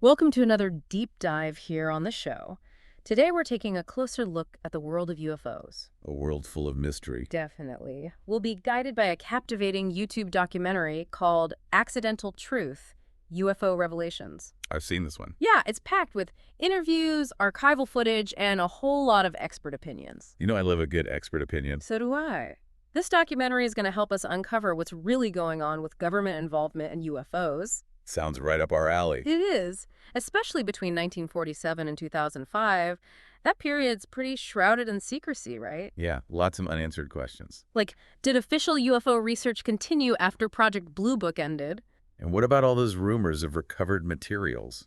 Welcome to another deep dive here on the show. Today we're taking a closer look at the world of UFOs. A world full of mystery. Definitely. We'll be guided by a captivating YouTube documentary called Accidental Truth, UFO Revelations. I've seen this one. Yeah, it's packed with interviews, archival footage, and a whole lot of expert opinions. You know I love a good expert opinion. So do I. This documentary is going to help us uncover what's really going on with government involvement in UFOs. Sounds right up our alley. It is, especially between 1947 and 2005. That period's pretty shrouded in secrecy, right? Yeah, lots of unanswered questions. Like, did official UFO research continue after Project Blue Book ended? And what about all those rumors of recovered materials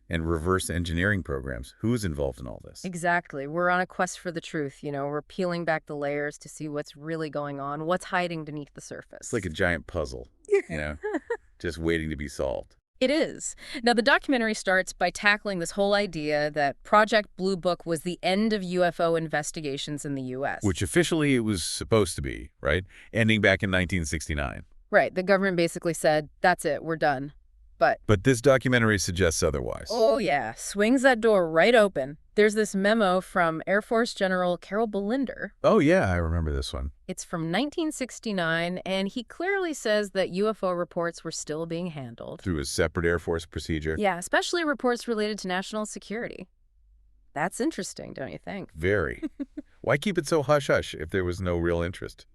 and reverse engineering programs? Who's involved in all this? Exactly. We're on a quest for the truth, We're peeling back the layers to see what's really going on, what's hiding beneath the surface. It's like a giant puzzle, you know, just waiting to be solved. It is. Now, the documentary starts by tackling this whole idea that Project Blue Book was the end of UFO investigations in the U.S. Which officially it was supposed to be, right? Ending back in 1969. Right. The government basically said, that's it, we're done. But this documentary suggests otherwise. Oh, yeah. Swings that door right open. There's this memo from Air Force General Carol Belinder. Oh, yeah, I remember this one. It's from 1969, and he clearly says that UFO reports were still being handled. Through a separate Air Force procedure. Yeah, especially reports related to national security. That's interesting, don't you think? Very. Why keep it so hush-hush if there was no real interest?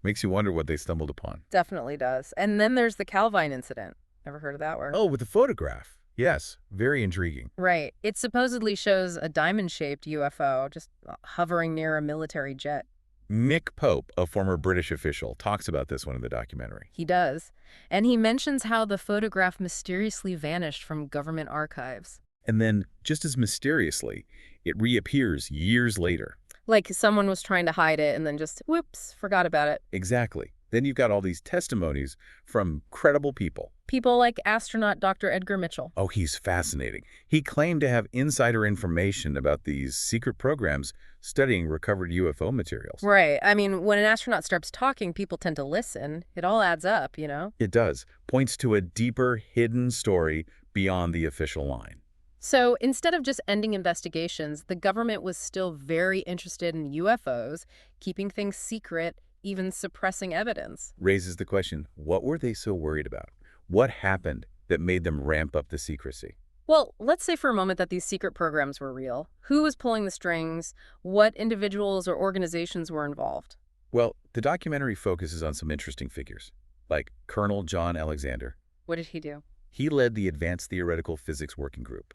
Makes you wonder what they stumbled upon. Definitely does. And then there's the Calvine incident. Never heard of that word. Oh, with the photograph. Yes, very intriguing. Right. It supposedly shows a diamond-shaped UFO just hovering near a military jet. Nick Pope, a former British official, talks about this one in the documentary. He does. And he mentions how the photograph mysteriously vanished from government archives. And then, just as mysteriously, it reappears years later. Like someone was trying to hide it and then just, whoops, forgot about it. Exactly. Then you've got all these testimonies from credible people. People like astronaut Dr. Edgar Mitchell. Oh, he's fascinating. He claimed to have insider information about these secret programs studying recovered UFO materials. Right. I mean, when an astronaut starts talking, people tend to listen. It all adds up, It does. Points to a deeper, hidden story beyond the official line. So instead of just ending investigations, the government was still very interested in UFOs, keeping things secret, even suppressing evidence. Raises the question, what were they so worried about? What happened that made them ramp up the secrecy? Well, let's say for a moment that these secret programs were real. Who was pulling the strings? What individuals or organizations were involved? Well, the documentary focuses on some interesting figures, like Colonel John Alexander. What did he do? He led the Advanced Theoretical Physics Working Group,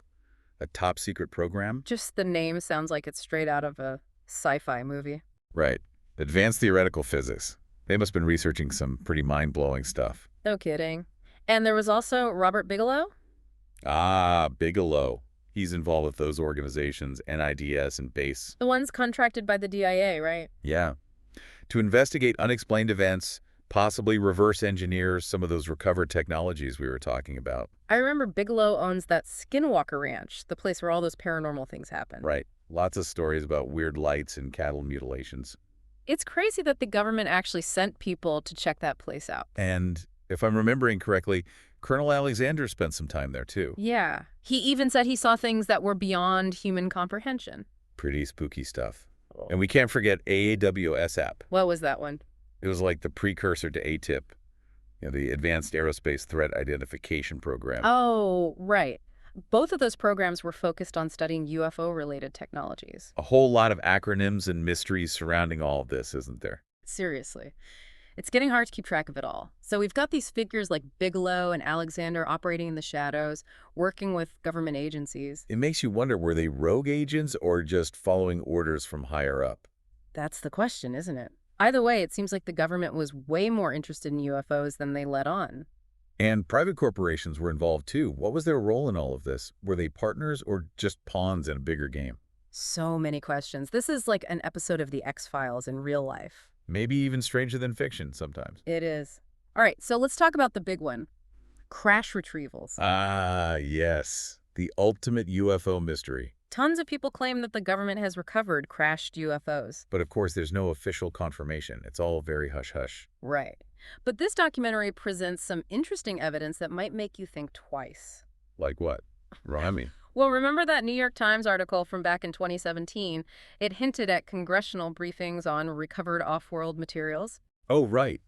a top-secret program. Just the name sounds like it's straight out of a sci-fi movie. Right. Advanced Theoretical Physics. They must have been researching some pretty mind-blowing stuff. No kidding. And there was also Robert Bigelow? Ah, Bigelow. He's involved with those organizations, NIDS and BASE. The ones contracted by the DIA, right? Yeah. To investigate unexplained events, possibly reverse engineer some of those recovered technologies we were talking about. I remember Bigelow owns that Skinwalker Ranch, the place where all those paranormal things happen. Right. Lots of stories about weird lights and cattle mutilations. It's crazy that the government actually sent people to check that place out. And if I'm remembering correctly, Colonel Alexander spent some time there too. Yeah. He even said he saw things that were beyond human comprehension. Pretty spooky stuff. And we can't forget AATIP. What was that one? It was like the precursor to AATIP, the Advanced Aerospace Threat Identification Program. Oh, right. Both of those programs were focused on studying UFO-related technologies. A whole lot of acronyms and mysteries surrounding all of this, isn't there? Seriously. It's getting hard to keep track of it all. So we've got these figures like Bigelow and Alexander operating in the shadows, working with government agencies. It makes you wonder, were they rogue agents or just following orders from higher up? That's the question, isn't it? Either way, it seems like the government was way more interested in UFOs than they let on. And private corporations were involved too. What was their role in all of this? Were they partners or just pawns in a bigger game? So many questions. This is like an episode of The X-Files in real life. Maybe even stranger than fiction sometimes. It is. All right, so let's talk about the big one. Crash retrievals. Ah, yes. The ultimate UFO mystery. Tons of people claim that the government has recovered crashed UFOs. But of course, there's no official confirmation. It's all very hush-hush. Right. But this documentary presents some interesting evidence that might make you think twice. Like what? Remind me. Well, remember that New York Times article from back in 2017? It hinted at congressional briefings on recovered off-world materials. Oh, right.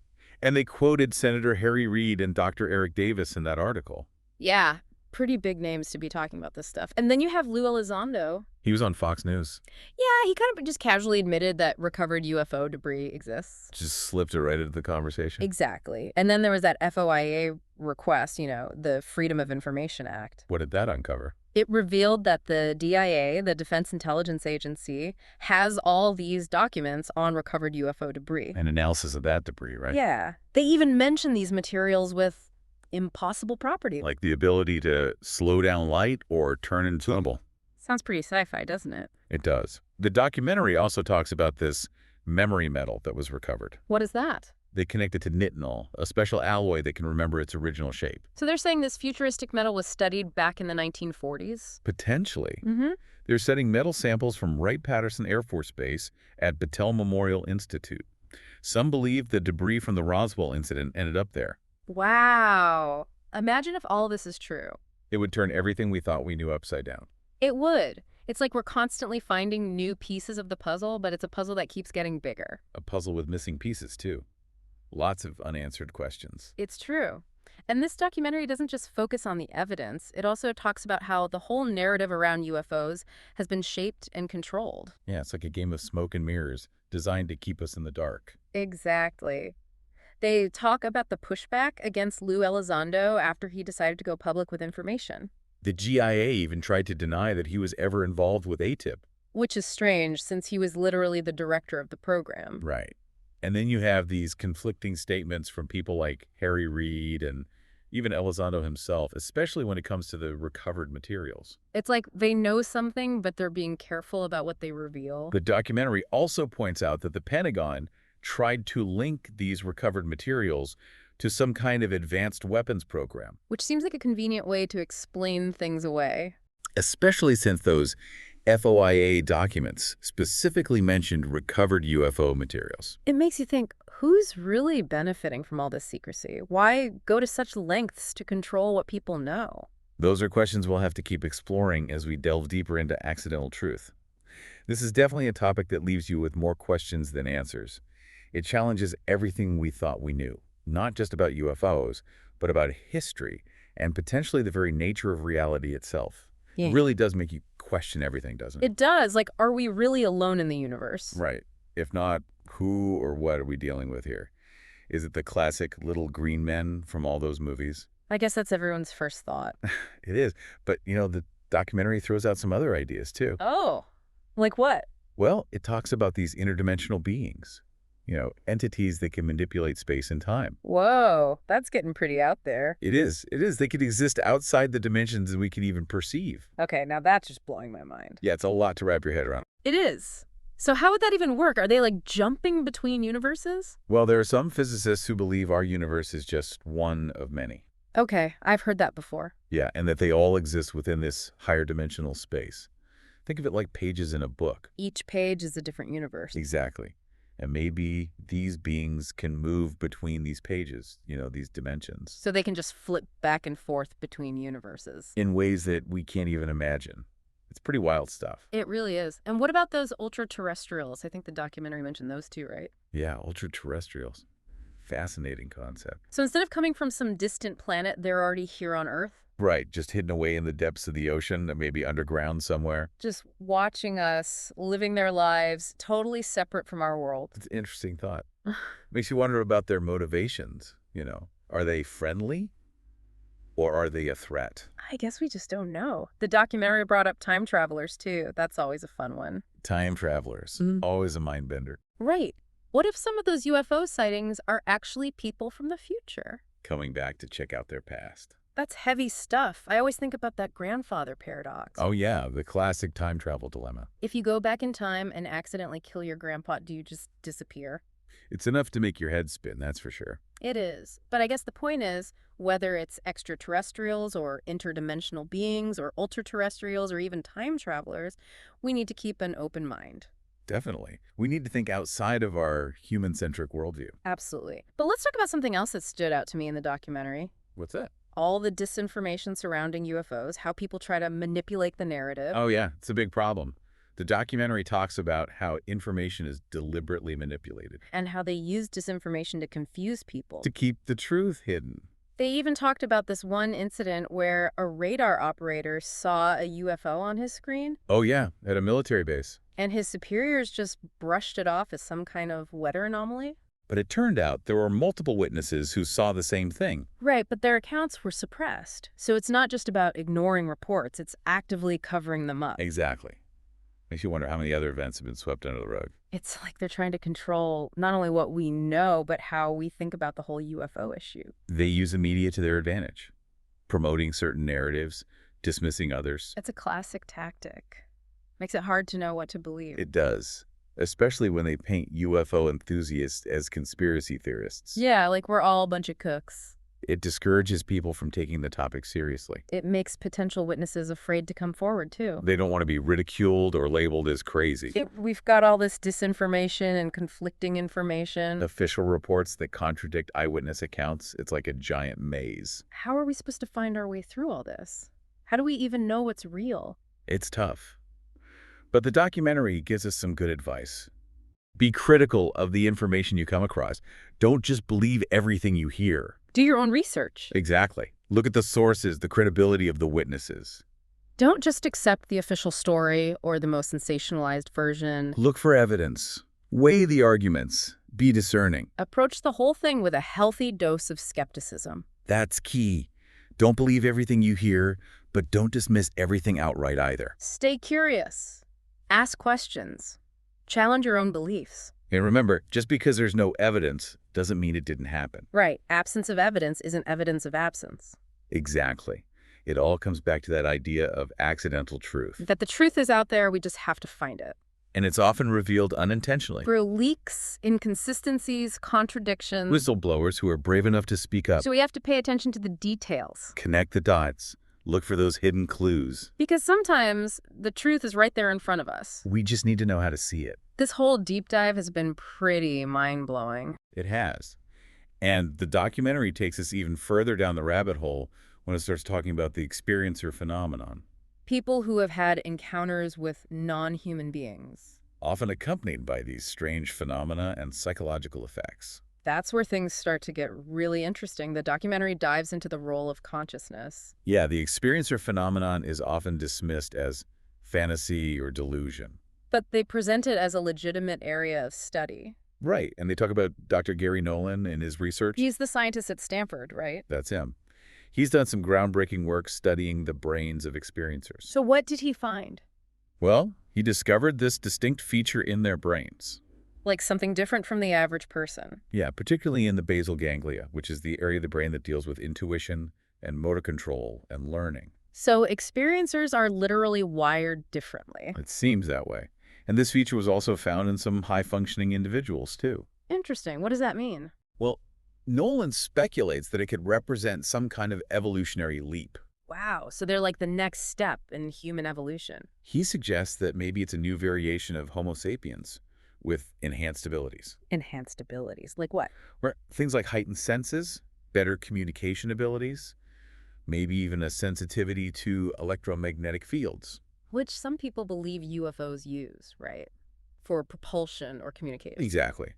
And they quoted Senator Harry Reid and Dr. Eric Davis in that article. Yeah, pretty big names to be talking about this stuff. And then you have Lou Elizondo. He was on Fox News. Yeah, he kind of just casually admitted that recovered UFO debris exists. Just slipped it right into the conversation. Exactly. And then there was that FOIA request, the Freedom of Information Act. What did that uncover? It revealed that the DIA, the Defense Intelligence Agency, has all these documents on recovered UFO debris. An analysis of that debris, right? Yeah. They even mention these materials with impossible property. Like the ability to slow down light or turn invisible. Sounds pretty sci-fi, doesn't it? It does. The documentary also talks about this memory metal that was recovered. What is that? They connect it to nitinol, a special alloy that can remember its original shape. So they're saying this futuristic metal was studied back in the 1940s? Potentially. Mm-hmm. They're studying metal samples from Wright-Patterson Air Force Base at Battelle Memorial Institute. Some believe the debris from the Roswell incident ended up there. Wow. Imagine if all this is true. It would turn everything we thought we knew upside down. It would. It's like we're constantly finding new pieces of the puzzle, but it's a puzzle that keeps getting bigger. A puzzle with missing pieces, too. Lots of unanswered questions. It's true. And this documentary doesn't just focus on the evidence. It also talks about how the whole narrative around UFOs has been shaped and controlled. Yeah, it's like a game of smoke and mirrors designed to keep us in the dark. Exactly. They talk about the pushback against Lou Elizondo after he decided to go public with information. The GIA even tried to deny that he was ever involved with AATIP. Which is strange, since he was literally the director of the program. Right. And then you have these conflicting statements from people like Harry Reid and even Elizondo himself, especially when it comes to the recovered materials. It's like they know something, but they're being careful about what they reveal. The documentary also points out that the Pentagon tried to link these recovered materials to some kind of advanced weapons program. Which seems like a convenient way to explain things away. Especially since those FOIA documents specifically mentioned recovered UFO materials. It makes you think, who's really benefiting from all this secrecy? Why go to such lengths to control what people know? Those are questions we'll have to keep exploring as we delve deeper into accidental truth. This is definitely a topic that leaves you with more questions than answers. It challenges everything we thought we knew, not just about UFOs, but about history and potentially the very nature of reality itself. Yeah. It really does make you question everything, doesn't it? It does. Like, are we really alone in the universe? Right. If not, who or what are we dealing with here? Is it the classic little green men from all those movies? I guess that's everyone's first thought. It is. But, the documentary throws out some other ideas, too. Oh, like what? Well, it talks about these interdimensional beings, entities that can manipulate space and time. Whoa, that's getting pretty out there. It is. It is. They could exist outside the dimensions that we can even perceive. Okay, now that's just blowing my mind. Yeah, it's a lot to wrap your head around. It is. So how would that even work? Are they like jumping between universes? Well, there are some physicists who believe our universe is just one of many. Okay, I've heard that before. Yeah, and that they all exist within this higher dimensional space. Think of it like pages in a book. Each page is a different universe. Exactly. And maybe these beings can move between these pages, these dimensions. So they can just flip back and forth between universes. In ways that we can't even imagine. It's pretty wild stuff. It really is. And what about those ultra-terrestrials? I think the documentary mentioned those too, right? Yeah, ultra-terrestrials. Fascinating concept. So instead of coming from some distant planet, they're already here on Earth? Right, just hidden away in the depths of the ocean, maybe underground somewhere. Just watching us, living their lives, totally separate from our world. It's an interesting thought. Makes you wonder about their motivations, Are they friendly? Or are they a threat? I guess we just don't know. The documentary brought up time travelers, too. That's always a fun one. Time travelers. Always a mind bender. Right. What if some of those UFO sightings are actually people from the future? Coming back to check out their past. That's heavy stuff. I always think about that grandfather paradox. Oh yeah, the classic time travel dilemma. If you go back in time and accidentally kill your grandpa, do you just disappear? It's enough to make your head spin, that's for sure. It is. But I guess the point is, whether it's extraterrestrials or interdimensional beings or ultra-terrestrials or even time travelers, we need to keep an open mind. Definitely. We need to think outside of our human-centric worldview. Absolutely. But let's talk about something else that stood out to me in the documentary. What's that? all the disinformation surrounding UFOs, how people try to manipulate the narrative, Oh, yeah, it's a big problem. The documentary talks about how information is deliberately manipulated and how they use disinformation to confuse people. to keep the truth hidden. They even talked about this one incident where a radar operator saw a UFO on his screen, Oh, yeah, at a military base. and his superiors just brushed it off as some kind of weather anomaly. But it turned out there were multiple witnesses who saw the same thing. Right, but their accounts were suppressed. So it's not just about ignoring reports, it's actively covering them up. Exactly. Makes you wonder how many other events have been swept under the rug. It's like they're trying to control not only what we know, but how we think about the whole UFO issue. They use the media to their advantage, promoting certain narratives, dismissing others. It's a classic tactic. Makes it hard to know what to believe. It does, especially when they paint UFO enthusiasts as conspiracy theorists. Yeah, like we're all a bunch of cooks. It discourages people from taking the topic seriously. It makes potential witnesses afraid to come forward, too. They don't want to be ridiculed or labeled as crazy. We've got all this disinformation and conflicting information. Official reports that contradict eyewitness accounts, it's like a giant maze. How are we supposed to find our way through all this? How do we even know what's real? It's tough. But the documentary gives us some good advice. Be critical of the information you come across. Don't just believe everything you hear. Do your own research. Exactly. Look at the sources, the credibility of the witnesses. Don't just accept the official story or the most sensationalized version. Look for evidence. Weigh the arguments. Be discerning. Approach the whole thing with a healthy dose of skepticism. That's key. Don't believe everything you hear, but don't dismiss everything outright either. Stay curious. Ask questions. Challenge your own beliefs. And remember, just because there's no evidence doesn't mean it didn't happen. Right. Absence of evidence isn't evidence of absence. Exactly. It all comes back to that idea of accidental truth. That the truth is out there, we just have to find it. And it's often revealed unintentionally. Through leaks, inconsistencies, contradictions. Whistleblowers who are brave enough to speak up. So we have to pay attention to the details. Connect the dots. Look for those hidden clues. Because sometimes the truth is right there in front of us. We just need to know how to see it. This whole deep dive has been pretty mind-blowing. It has. And the documentary takes us even further down the rabbit hole when it starts talking about the experiencer phenomenon, People who have had encounters with non-human beings. often accompanied by these strange phenomena and psychological effects. That's where things start to get really interesting. The documentary dives into the role of consciousness. Yeah, the experiencer phenomenon is often dismissed as fantasy or delusion. But they present it as a legitimate area of study. Right, and they talk about Dr. Gary Nolan and his research. He's the scientist at Stanford, right? That's him. He's done some groundbreaking work studying the brains of experiencers. So what did he find? Well, he discovered this distinct feature in their brains. Like something different from the average person. Yeah, particularly in the basal ganglia, which is the area of the brain that deals with intuition and motor control and learning. So experiencers are literally wired differently. It seems that way. And this feature was also found in some high-functioning individuals, too. Interesting. What does that mean? Well, Nolan speculates that it could represent some kind of evolutionary leap. Wow, so they're like the next step in human evolution. He suggests that maybe it's a new variation of Homo sapiens with enhanced abilities. Enhanced abilities. Like what? Where things like heightened senses, better communication abilities, maybe even a sensitivity to electromagnetic fields. Which some people believe UFOs use, right? For propulsion or communication. Exactly.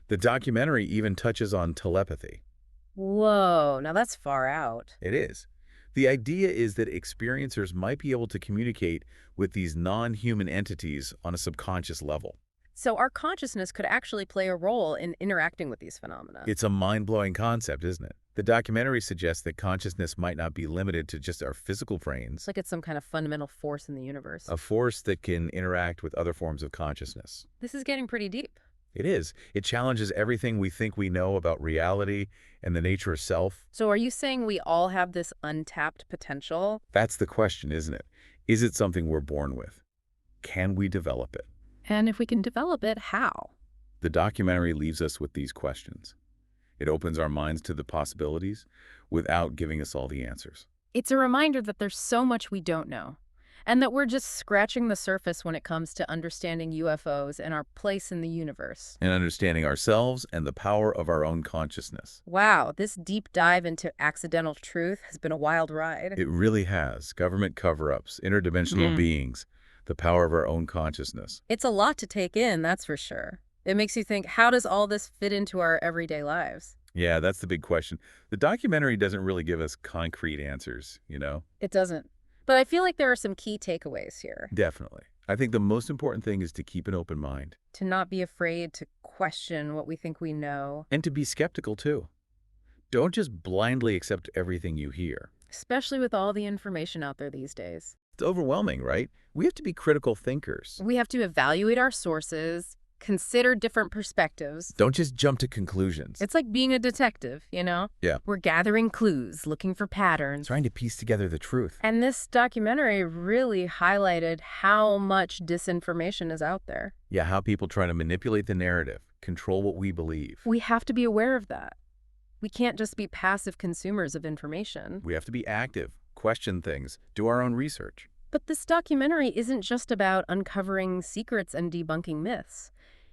The documentary even touches on telepathy. Whoa, now that's far out. It is. The idea is that experiencers might be able to communicate with these non-human entities on a subconscious level. So our consciousness could actually play a role in interacting with these phenomena. It's a mind-blowing concept, isn't it? The documentary suggests that consciousness might not be limited to just our physical brains. It's like it's some kind of fundamental force in the universe. A force that can interact with other forms of consciousness. This is getting pretty deep. It is. It challenges everything we think we know about reality and the nature of self. So are you saying we all have this untapped potential? That's the question, isn't it? Is it something we're born with? Can we develop it? And if we can develop it, how? The documentary leaves us with these questions. It opens our minds to the possibilities without giving us all the answers. It's a reminder that there's so much we don't know. and that we're just scratching the surface when it comes to understanding UFOs and our place in the universe. And understanding ourselves and the power of our own consciousness. Wow, this deep dive into accidental truth has been a wild ride. It really has. Government cover-ups, interdimensional beings, the power of our own consciousness. It's a lot to take in, that's for sure. It makes you think, how does all this fit into our everyday lives? Yeah, that's the big question. The documentary doesn't really give us concrete answers, you know? It doesn't. But I feel like there are some key takeaways here. Definitely. I think the most important thing is to keep an open mind. To not be afraid to question what we think we know, And to be skeptical, too. Don't just blindly accept everything you hear. especially with all the information out there these days. It's overwhelming, right? We have to be critical thinkers. We have to evaluate our sources, consider different perspectives. Don't just jump to conclusions. It's like being a detective, you know? Yeah. We're gathering clues, looking for patterns. Trying to piece together the truth. And this documentary really highlighted how much disinformation is out there. Yeah, how people try to manipulate the narrative, control what we believe. We have to be aware of that. We can't just be passive consumers of information. We have to be active, question things, do our own research. But this documentary isn't just about uncovering secrets and debunking myths.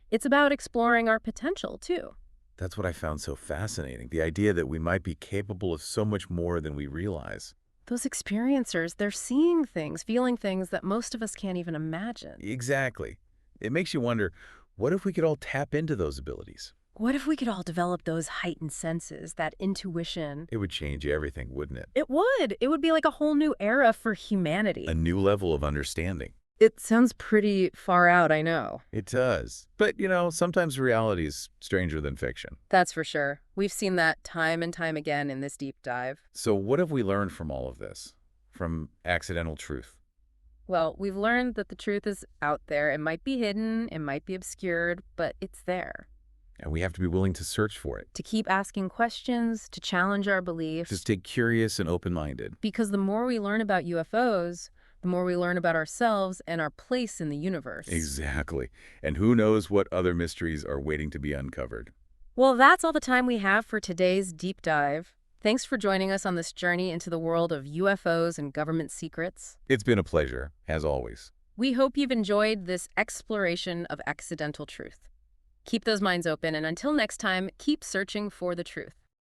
It's about exploring our potential, too. That's what I found so fascinating, the idea that we might be capable of so much more than we realize. Those experiencers, they're seeing things, feeling things that most of us can't even imagine. Exactly. It makes you wonder, what if we could all tap into those abilities? What if we could all develop those heightened senses, that intuition? It would change everything, wouldn't it? It would. It would be like a whole new era for humanity. A new level of understanding. It sounds pretty far out, I know. It does. But, sometimes reality is stranger than fiction. That's for sure. We've seen that time and time again in this deep dive. So what have we learned from all of this? From accidental truth? Well, we've learned that the truth is out there. It might be hidden, it might be obscured, but it's there. And we have to be willing to search for it. To keep asking questions, to challenge our beliefs. To stay curious and open-minded. Because the more we learn about UFOs, the more we learn about ourselves and our place in the universe. Exactly. And who knows what other mysteries are waiting to be uncovered. Well, that's all the time we have for today's deep dive. Thanks for joining us on this journey into the world of UFOs and government secrets. It's been a pleasure, as always. We hope you've enjoyed this exploration of accidental truth. Keep those minds open, and until next time, keep searching for the truth.